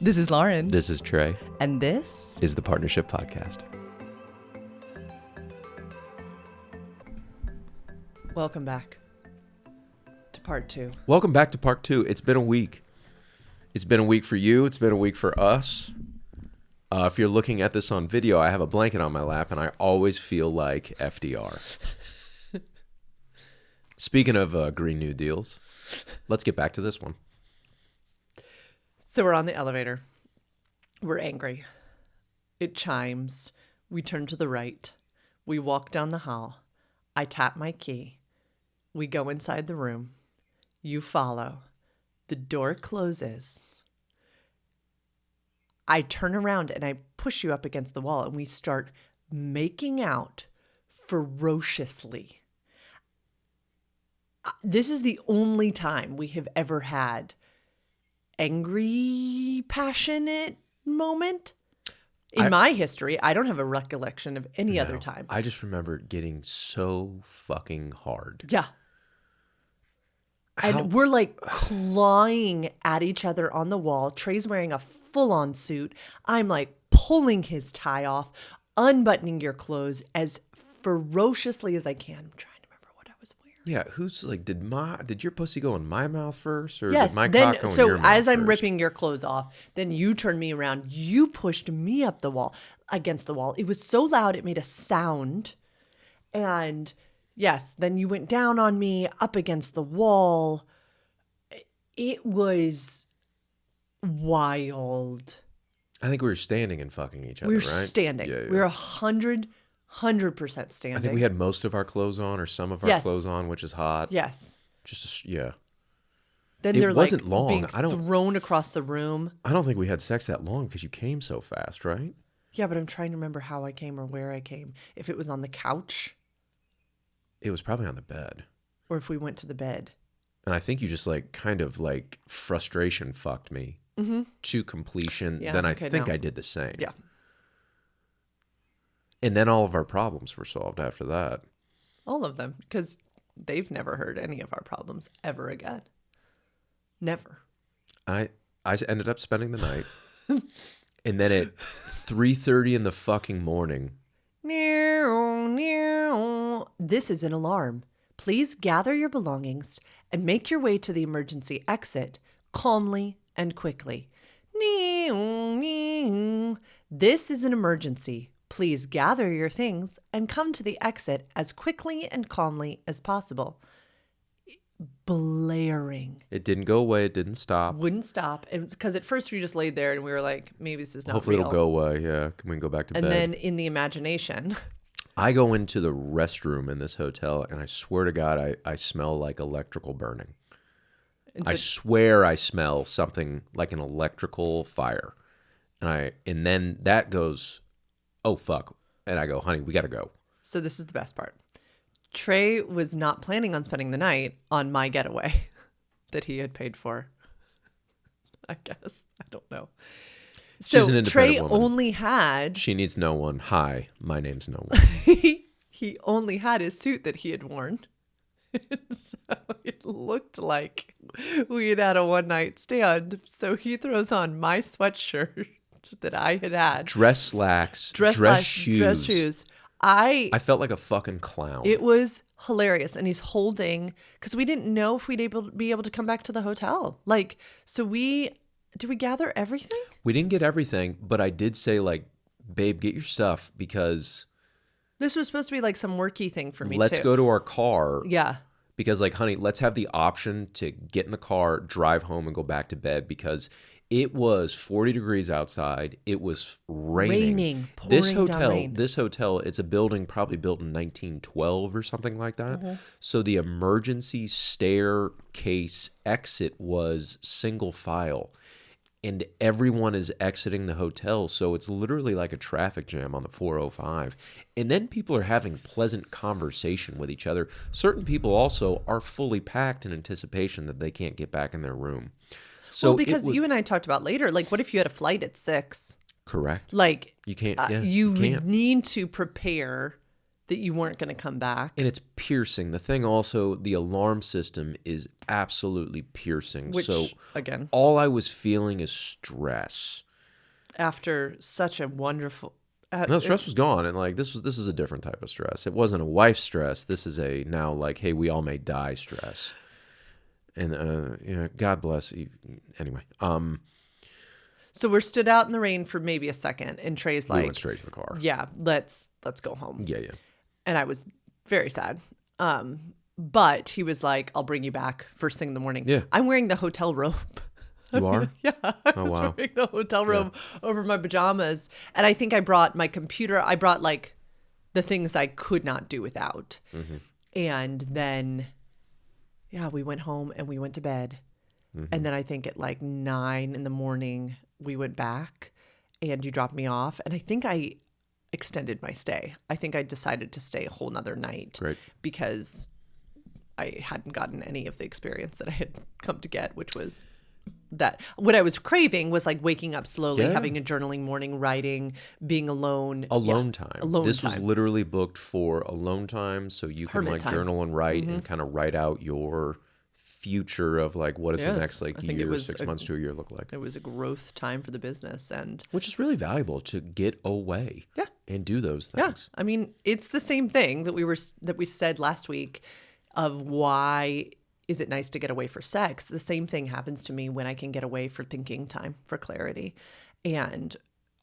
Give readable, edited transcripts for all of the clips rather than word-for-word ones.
This is Lauren. This is Trey. And this is the Partnership Podcast. Welcome back to part 2. Welcome back to part 2. It's been a week. It's been a week for you. It's been a week for us. If you're looking at this on video, I have a blanket on my lap, and I always feel like FDR. Speaking of Green New Deals, let's get back to this one. So we're on the elevator. We're angry. It chimes. We turn to the right. We walk down the hall. I tap my key. We go inside the room. You follow. The door closes. I turn around and I push you up against the wall and we start making out ferociously. This is the only time we have ever had angry, passionate moment in my history. I don't have a recollection of any other time. I just remember getting so fucking hard. Yeah. And we're like clawing at each other on the wall. Trey's wearing a full-on suit. I'm like pulling his tie off, unbuttoning your clothes as ferociously as I can. I'm trying to remember what I was wearing. Yeah, who's like, did your pussy go in my mouth first, or yes, did my cock go in your mouth as I'm first? ripping your clothes off, then you turned me around. You pushed me up the wall, against the wall. It was so loud, it made a sound. And yes, then you went down on me, up against the wall. It was wild. I think we were standing and fucking each other, We were right? standing. Yeah. We were 100% standing. I think we had most of our clothes on, or some of our clothes on, which is hot. Yes. Yeah. Then It they're wasn't like long. being thrown across the room. I don't think we had sex that long because you came so fast, right? Yeah, but I'm trying to remember how I came or where I came. If it was on the couch. It was probably on the bed. Or if we went to the bed. And I think you just like kind of like frustration fucked me to completion. Yeah, then I okay, think no. I did the same. Yeah. And then all of our problems were solved after that. All of them. Because they've never heard any of our problems ever again. Never. I ended up spending the night. And then at 3:30 in the fucking morning. This is an alarm. Please gather your belongings and make your way to the emergency exit calmly and quickly. This is an emergency. Please gather your things and come to the exit as quickly and calmly as possible. Blaring. It didn't go away. It didn't stop. Wouldn't stop. Because at first we just laid there and we were like, maybe this is not Hopefully real. it'll go away. Yeah. Can we go back to bed? And then in the imagination... I go into the restroom in this hotel, and I swear to God, I smell like electrical burning. I swear I smell something like an electrical fire. And then that goes, oh, fuck. And I go, honey, we got to go. So this is the best part. Trey was not planning on spending the night on my getaway that he had paid for. I guess. I don't know. She's an independent Trey woman. only had... She needs no one. Hi, my name's no one. he only had his suit that he had worn. So it looked like we had a one-night stand. So he throws on my sweatshirt that I had. Dress slacks, dress shoes. I felt like a fucking clown. It was hilarious. And he's holding... Because we didn't know if we'd be able to come back to the hotel. Like, so did we gather everything? We didn't get everything, but I did say, like, babe, get your stuff because... This was supposed to be like some worky thing for me, Let's go to our car. Yeah. Because, like, honey, let's have the option to get in the car, drive home, and go back to bed because it was 40 degrees outside. It was raining. Pouring down rain. This hotel, it's a building probably built in 1912 or something like that. So the emergency staircase exit was single file. And everyone is exiting the hotel, so it's literally like a traffic jam on the 405. And then people are having pleasant conversation with each other. Certain people also are fully packed in anticipation that they can't get back in their room. So because you and I talked about later, like, what if you had a flight at 6? Correct. Like, You can't. you would need to prepare that you weren't going to come back. And it's piercing. The thing also, the alarm system is absolutely piercing. Which, so again, all I was feeling is stress. after such a wonderful... No, stress was gone, and like this is a different type of stress. It wasn't a wife stress. This is a now like, hey, we all may die stress. And God bless you. Anyway, so we're stood out in the rain for maybe a second, and Trey's we like, went straight to the car. "Yeah, let's go home." Yeah. And I was very sad. But he was like, "I'll bring you back first thing in the morning." Yeah. I'm wearing the hotel robe. You are? Yeah, I Oh, was wow. wearing the hotel robe over my pajamas, and I think I brought my computer. I brought like the things I could not do without, and then, yeah, we went home and we went to bed, and then I think at like 9 a.m. we went back, and you dropped me off, and I think I extended my stay. I think I decided to stay a whole nother night. Great. Because I hadn't gotten any of the experience that I had come to get, which was that what I was craving was like waking up slowly, Yeah. having a journaling morning, writing, being alone. Alone time. Alone This was time. literally booked for alone time, so you can Hermit like time. journal and write and kind of write out your future of like what does the Yes, next like I think it year, was 6 months to a year look like. It was a growth time for the business, and Which is really valuable to get away yeah. and do those Yeah, things. I mean, it's the same thing that we said last week of why is it nice to get away for sex? The same thing happens to me when I can get away for thinking time, for clarity. And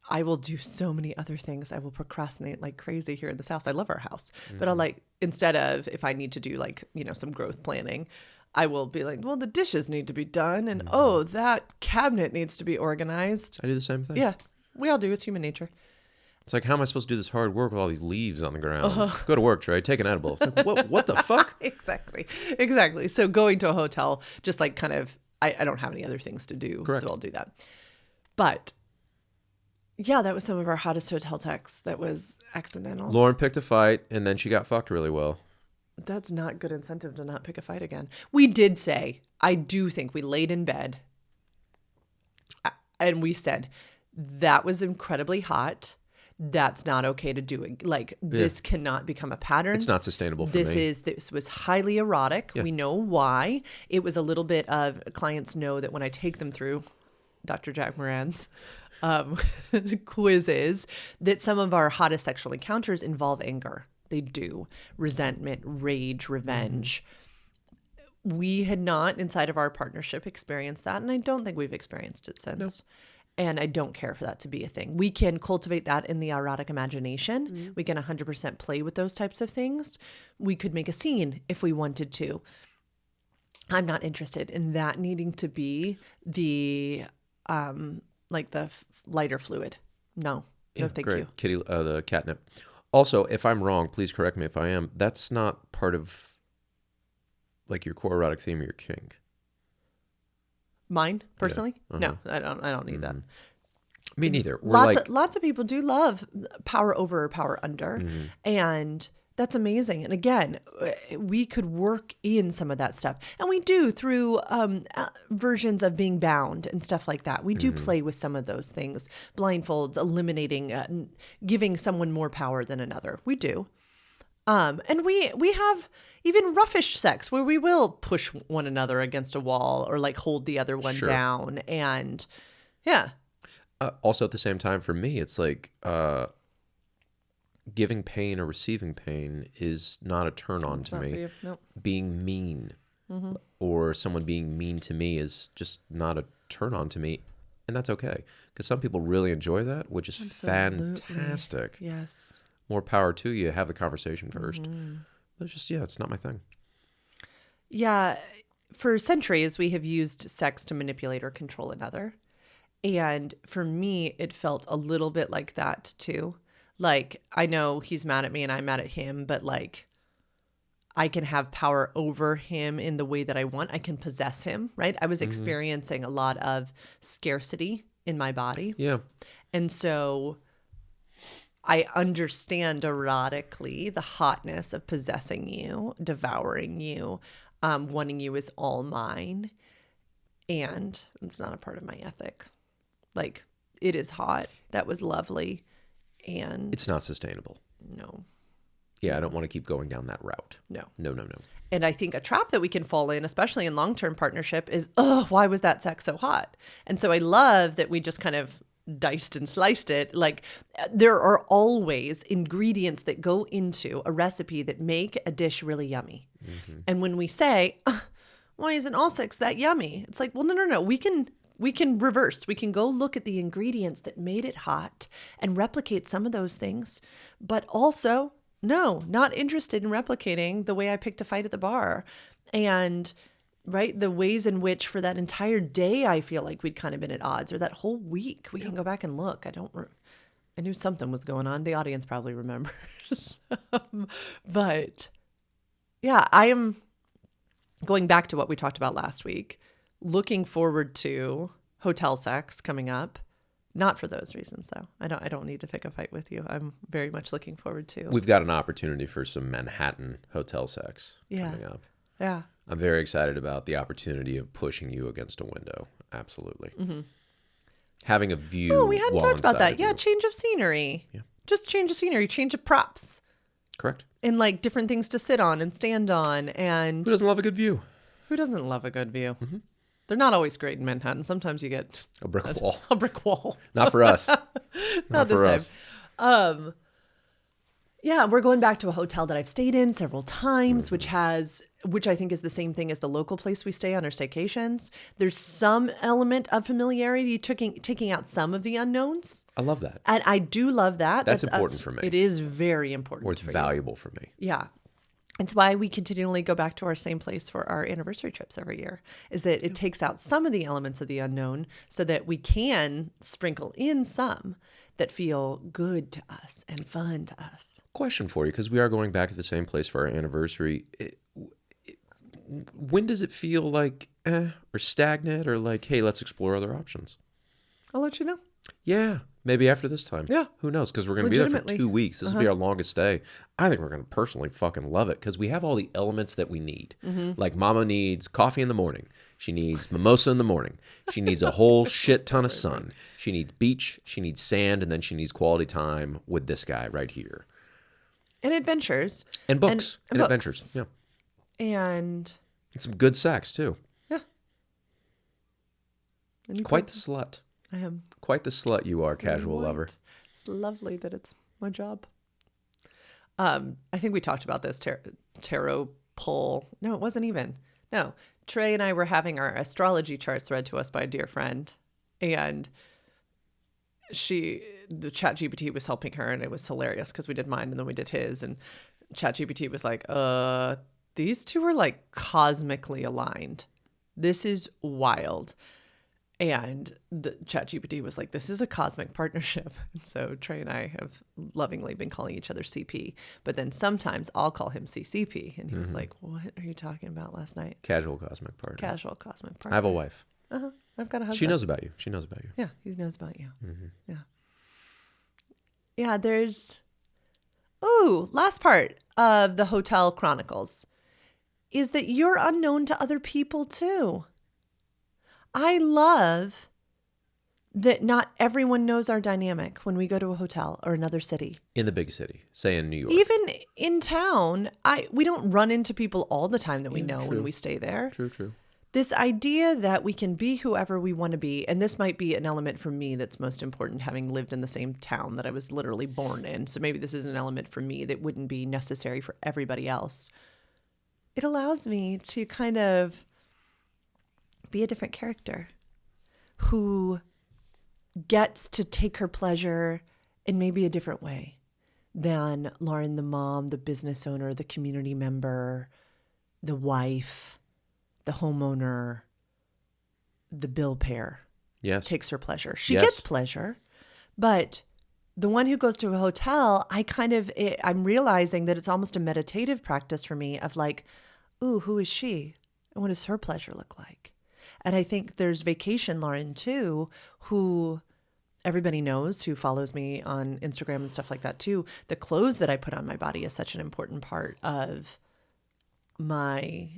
I will do so many other things. I will procrastinate like crazy here in this house. I love our house, but I'll like, instead of if I need to do like, some growth planning, I will be like, well, the dishes need to be done. And oh, that cabinet needs to be organized. I do the same thing. Yeah, we all do. It's human nature. It's like, how am I supposed to do this hard work with all these leaves on the ground? Uh-huh. Go to work, Trey. Take an edible. It's like, what the fuck? Exactly. So going to a hotel, just like kind of, I don't have any other things to do, Correct. so I'll do that. But yeah, that was some of our hottest hotel texts. That was accidental. Lauren picked a fight, and then she got fucked really well. That's not good incentive to not pick a fight again. We did say, I do think we laid in bed and we said, that was incredibly hot. That's not okay to do it. Like, this cannot become a pattern. It's not sustainable for me. This was highly erotic. Yeah. We know why. It was a little bit of, clients know that when I take them through Dr. Jack Moran's quizzes, that some of our hottest sexual encounters involve anger. They do. Resentment, rage, revenge. We had not, inside of our partnership, experienced that, and I don't think we've experienced it since. No. And I don't care for that to be a thing. We can cultivate that in the erotic imagination. We can 100% play with those types of things. We could make a scene if we wanted to. I'm not interested in that needing to be the lighter fluid. No, thank great. you. Kitty, the catnip. Also, if I'm wrong, please correct me if I am. That's not part of like your core erotic theme or your kink. Mine personally, no, I don't need that. Me neither. Lots of people do love power over or power under, and that's amazing. And again, we could work in some of that stuff, and we do through versions of being bound and stuff like that. We do play with some of those things, blindfolds, eliminating, giving someone more power than another. We do. And we have even roughish sex where we will push one another against a wall or like hold the other one down. And yeah. Also at the same time, for me, it's like giving pain or receiving pain is not a turn on to me. Nope. Being mean or someone being mean to me is just not a turn on to me. And that's okay. Because some people really enjoy that, which is fantastic. Yes. More power to you. Have the conversation first. But it's just, it's not my thing. Yeah. For centuries, we have used sex to manipulate or control another. And for me, it felt a little bit like that too. Like, I know he's mad at me and I'm mad at him, but like, I can have power over him in the way that I want. I can possess him, right? I was experiencing a lot of scarcity in my body. Yeah. And so I understand erotically the hotness of possessing you, devouring you, wanting you as all mine. And it's not a part of my ethic. Like, it is hot. That was lovely. And it's not sustainable. No. Yeah, I don't want to keep going down that route. No. No, no, no. And I think a trap that we can fall in, especially in long-term partnership, is, oh, why was that sex so hot? And so I love that we just kind of diced and sliced it. Like, there are always ingredients that go into a recipe that make a dish really yummy. Mm-hmm. And when we say, why isn't all sex that yummy? It's like, well, no. We can reverse. We can go look at the ingredients that made it hot and replicate some of those things, but also, no, not interested in replicating the way I picked a fight at the bar. And right, the ways in which for that entire day I feel like we'd kind of been at odds, or that whole week. We can go back and look. I knew something was going on. The audience probably remembers. But yeah, I am going back to what we talked about last week, looking forward to hotel sex coming up. Not for those reasons, though. I don't need to pick a fight with you. I'm very much looking forward to. We've got an opportunity for some Manhattan hotel sex coming up. Yeah. I'm very excited about the opportunity of pushing you against a window. Absolutely. Mm-hmm. Having a view. Oh, we hadn't talked about that. Yeah, you. Change of scenery. Yeah. Just change of scenery, change of props. Correct. And like different things to sit on and stand on. And who doesn't love a good view? Who doesn't love a good view? Mm-hmm. They're not always great in Manhattan. Sometimes you get a brick wall. A brick wall. Not for us. Not this time. Yeah, we're going back to a hotel that I've stayed in several times, mm-hmm. which I think is the same thing as the local place we stay on our staycations. There's some element of familiarity, taking out some of the unknowns. I love that. And I do love that. That's important for me. It is very important. Or it's valuable for me. Yeah. It's why we continually go back to our same place for our anniversary trips every year, is that it takes out some of the elements of the unknown so that we can sprinkle in some that feel good to us and fun to us. Question for you, because we are going back to the same place for our anniversary. When does it feel like or stagnant, or like, hey, let's explore other options? I'll let you know. Yeah, maybe after this time. Yeah. Who knows? Because we're going to be there for 2 weeks. This will be our longest stay. I think we're going to personally fucking love it because we have all the elements that we need. Mm-hmm. Like Mama needs coffee in the morning. She needs mimosa in the morning. She needs a whole shit ton of sun. She needs beach. She needs sand. And then she needs quality time with this guy right here. And adventures. And books. And books. Adventures. Yeah. And some good sex, too. Yeah. Quite the slut. I am. Quite the slut you are, casual lover. It's lovely that it's my job. I think we talked about this tarot pull. No, it wasn't even. No. Trey and I were having our astrology charts read to us by a dear friend. And the ChatGPT was helping her, and it was hilarious because we did mine and then we did his. And ChatGPT was like, these two are like cosmically aligned. This is wild. And the ChatGPT was like, this is a cosmic partnership. And so Trey and I have lovingly been calling each other CP. But then sometimes I'll call him CCP. And he was like, what are you talking about last night? Casual cosmic partner. Casual cosmic partner. I have a wife. Uh-huh. I've got a husband. She knows about you. Yeah, he knows about you. Mm-hmm. Yeah. Yeah, there's... Ooh, last part of the Hotel Chronicles is that you're unknown to other people too. I love that not everyone knows our dynamic when we go to a hotel or another city. In the big city, say in New York. Even in town, we don't run into people all the time that we know when we stay there. True. This idea that we can be whoever we want to be, and this might be an element for me that's most important, having lived in the same town that I was literally born in. So maybe this is an element for me that wouldn't be necessary for everybody else. It allows me to kind of be a different character who gets to take her pleasure in maybe a different way than Lauren, the mom, the business owner, the community member, the wife, the homeowner, the bill payer. Yes. Takes her pleasure. She gets pleasure, but the one who goes to a hotel, I'm realizing that it's almost a meditative practice for me of like, ooh, who is she? And what does her pleasure look like? And I think there's Vacation Lauren too, who everybody knows, who follows me on Instagram and stuff like that too. The clothes that I put on my body is such an important part of my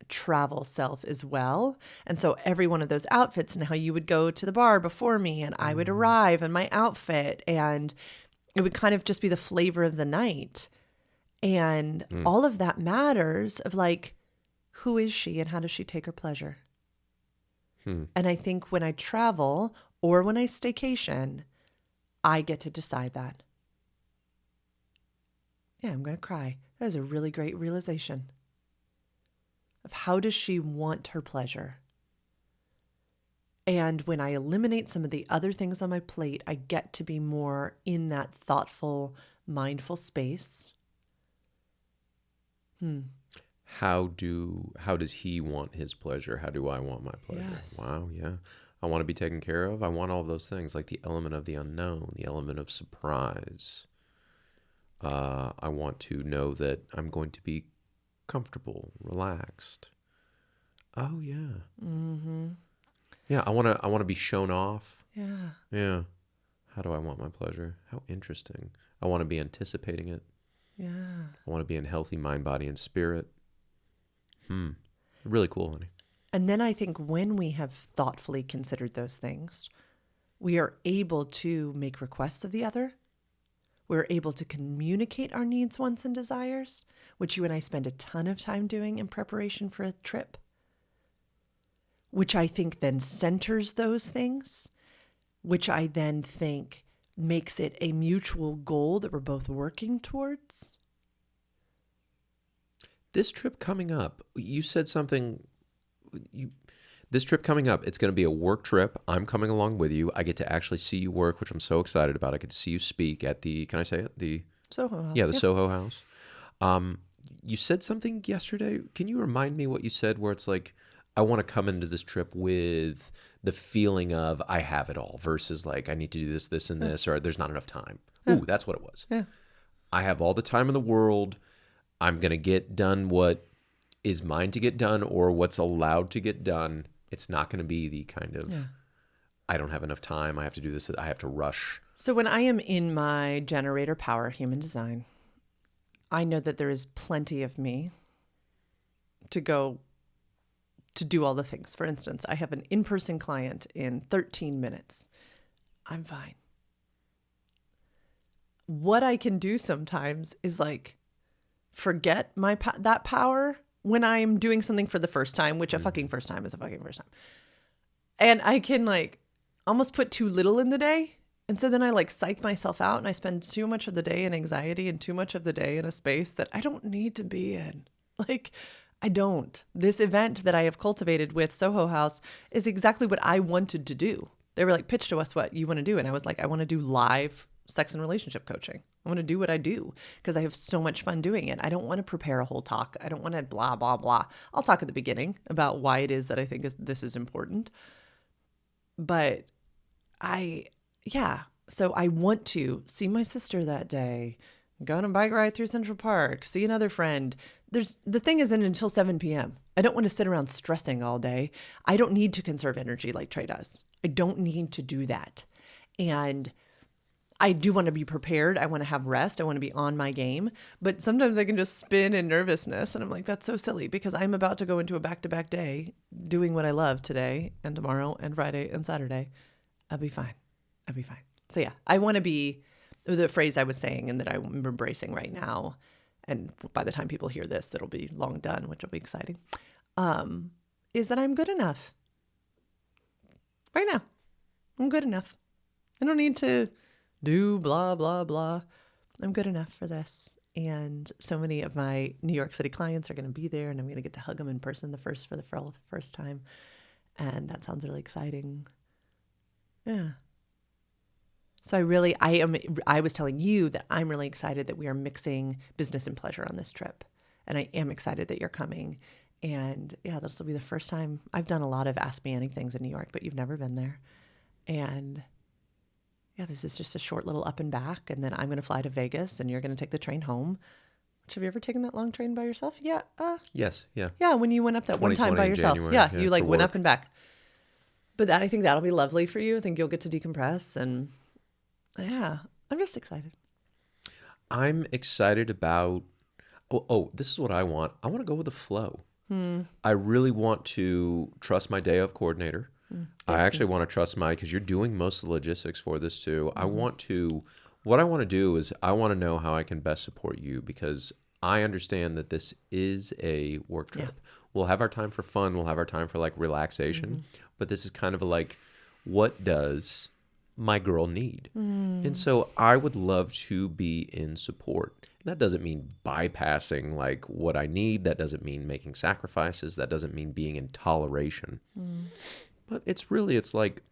travel self as well. And so every one of those outfits, and how you would go to the bar before me and I would arrive in my outfit, and it would kind of just be the flavor of the night. And all of that matters of like, who is she and how does she take her pleasure? And I think when I travel or when I staycation, I get to decide that. Yeah, I'm going to cry. That is a really great realization of how does she want her pleasure? And when I eliminate some of the other things on my plate, I get to be more in that thoughtful, mindful space. How does he want his pleasure? How do I want my pleasure? Yes. Wow, yeah. I want to be taken care of. I want all of those things, like the element of the unknown, the element of surprise. I want to know that I'm going to be comfortable, relaxed. Oh yeah. Yeah, I want to be shown off. Yeah. Yeah. How do I want my pleasure? How interesting. I want to be anticipating it. Yeah. I want to be in healthy mind, body, and spirit. Really cool, honey. And then I think when we have thoughtfully considered those things, we are able to make requests of the other. We're able to communicate our needs, wants, and desires, which you and I spend a ton of time doing in preparation for a trip, which I think then centers those things, which I then think makes it a mutual goal that we're both working towards. This trip coming up, you said something. This trip coming up, it's going to be a work trip. I'm coming along with you. I get to actually see you work, which I'm so excited about. I get to see you speak at the, can I say it? The Soho House. Yeah, the Soho House. You said something yesterday. Can you remind me what you said where it's like, I want to come into this trip with the feeling of I have it all versus like I need to do this, this, and this, or there's not enough time. Ooh, that's what it was. Yeah. I have all the time in the world. I'm going to get done what is mine to get done or what's allowed to get done. It's not going to be the kind of, I don't have enough time. I have to do this. I have to rush. So when I am in my generator power human design, I know that there is plenty of me to go to do all the things. For instance, I have an in-person client in 13 minutes. I'm fine. What I can do sometimes is like forget that power when I'm doing something for the first time, which a fucking first time is a fucking first time. And I can like almost put too little in the day. And so then I like psych myself out and I spend too much of the day in anxiety and too much of the day in a space that I don't need to be in. Like, I don't. This event that I have cultivated with Soho House is exactly what I wanted to do. They were like, pitch to us what you want to do. And I was like, I want to do live sex and relationship coaching. I want to do what I do because I have so much fun doing it. I don't want to prepare a whole talk. I don't want to blah, blah, blah. I'll talk at the beginning about why it is that I think this is important. But so I want to see my sister that day, go on a bike ride through Central Park, see another friend. The thing isn't until 7 p.m. I don't want to sit around stressing all day. I don't need to conserve energy like Trey does. I don't need to do that. And I do want to be prepared. I want to have rest. I want to be on my game. But sometimes I can just spin in nervousness. And I'm like, that's so silly because I'm about to go into a back-to-back day doing what I love today and tomorrow and Friday and Saturday. I'll be fine. So yeah, I want to be the phrase I was saying and that I'm embracing right now. And by the time people hear this, that'll be long done, which will be exciting, is that I'm good enough. Right now, I'm good enough. I don't need to do blah, blah, blah. I'm good enough for this. And so many of my New York City clients are going to be there and I'm going to get to hug them in person for the first time. And that sounds really exciting. Yeah. So I was telling you that I'm really excited that we are mixing business and pleasure on this trip. And I am excited that you're coming. And yeah, this will be the first time. I've done a lot of Ask Me Anything things in New York, but you've never been there. And yeah, this is just a short little up and back. And then I'm going to fly to Vegas and you're going to take the train home. Have you ever taken that long train by yourself? Yeah. Yes. Yeah. Yeah. When you went up that one time by yourself. January, yeah. You like went work. up and back. But I think that'll be lovely for you. I think you'll get to decompress and yeah, I'm just excited. I'm excited about, this is what I want. I want to go with the flow. I really want to trust my day of coordinator. I actually want to trust because you're doing most of the logistics for this too. What I want to do is I want to know how I can best support you because I understand that this is a work trip. Yeah. We'll have our time for fun. We'll have our time for like relaxation. But this is kind of a like, what does my girl need? And so I would love to be in support. That doesn't mean bypassing like what I need. That doesn't mean making sacrifices. That doesn't mean being in toleration. But it's like,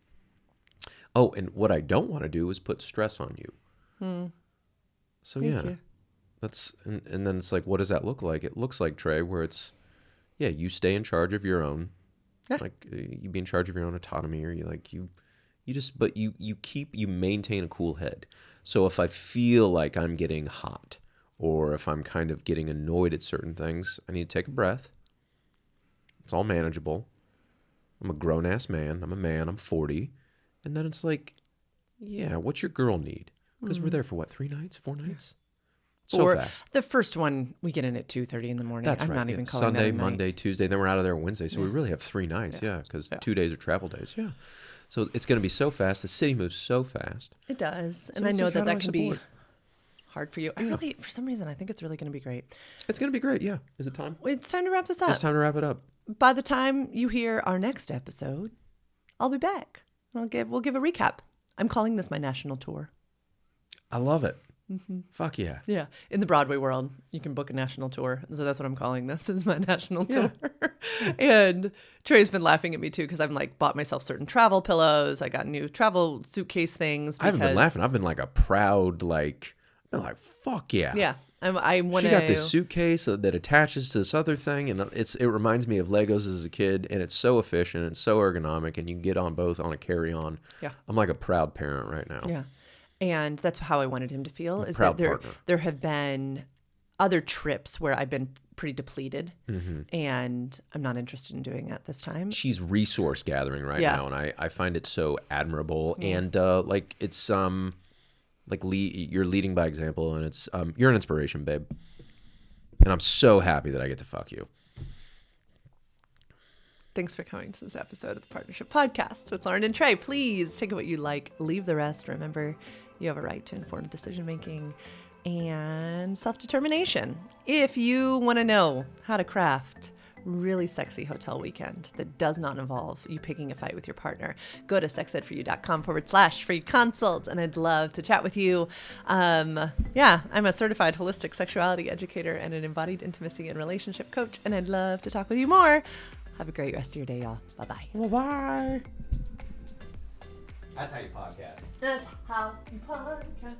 oh, and what I don't want to do is put stress on you. So Thank you. that's, and then it's like, what does that look like? It looks like, Trey, where it's, yeah, you stay in charge of your own, like you be in charge of your own autonomy, or you like, you just, but you maintain a cool head. So if I feel like I'm getting hot, or if I'm kind of getting annoyed at certain things, I need to take a breath. It's all manageable. I'm a grown-ass man. I'm a man. I'm 40. And then it's like, yeah, what's your girl need? Because we're there for what, 3 nights, 4 nights? So or fast. the first one, we get in at 2:30 in the morning. That's I'm right. not even calling Sunday, that a night. Monday, Tuesday. Then we're out of there Wednesday. So we really have 3 nights. Yeah, because 2 days are travel days. Yeah. So it's going to be so fast. The city moves so fast. It does. So And I it's know like, how that do I that can be support? hard for you. I really, for some reason, I think it's really going to be great. It's going to be great. Yeah. Is it time? It's time to wrap this up. It's time to wrap it up. By the time you hear our next episode, I'll be back. We'll give a recap. I'm calling this my national tour. I love it. Fuck yeah. Yeah. In the Broadway world, you can book a national tour. So that's what I'm calling this, is my national tour. And Trey's been laughing at me too, because I've like bought myself certain travel pillows. I got new travel suitcase things. I haven't been laughing. I've been like a proud, like, I've been like, fuck yeah. Yeah. I want She to. got this suitcase that attaches to this other thing, and it reminds me of Legos as a kid, and it's so efficient, it's so ergonomic, and you can get on both on a carry-on. Yeah. I'm like a proud parent right now. Yeah. And that's how I wanted him to feel, is proud that partner. there have been other trips where I've been pretty depleted, and I'm not interested in doing it this time. She's resource gathering right Yeah. now, and I find it so admirable, and like it's like you're leading by example, and it's you're an inspiration, babe, and I'm so happy that I get to fuck you. Thanks for coming to this episode of the Partnership Podcast with Lauren and Trey. Please take what you like, leave the rest. Remember, you have a right to informed decision making and self-determination. If you want to know how to craft really sexy hotel weekend that does not involve you picking a fight with your partner, go to sexedforyou.com/free consult, and I'd love to chat with you. Yeah, I'm a certified holistic sexuality educator and an embodied intimacy and relationship coach, and I'd love to talk with you more. Have a great rest of your day, y'all. Bye-bye. Bye. That's how you podcast. That's how you podcast.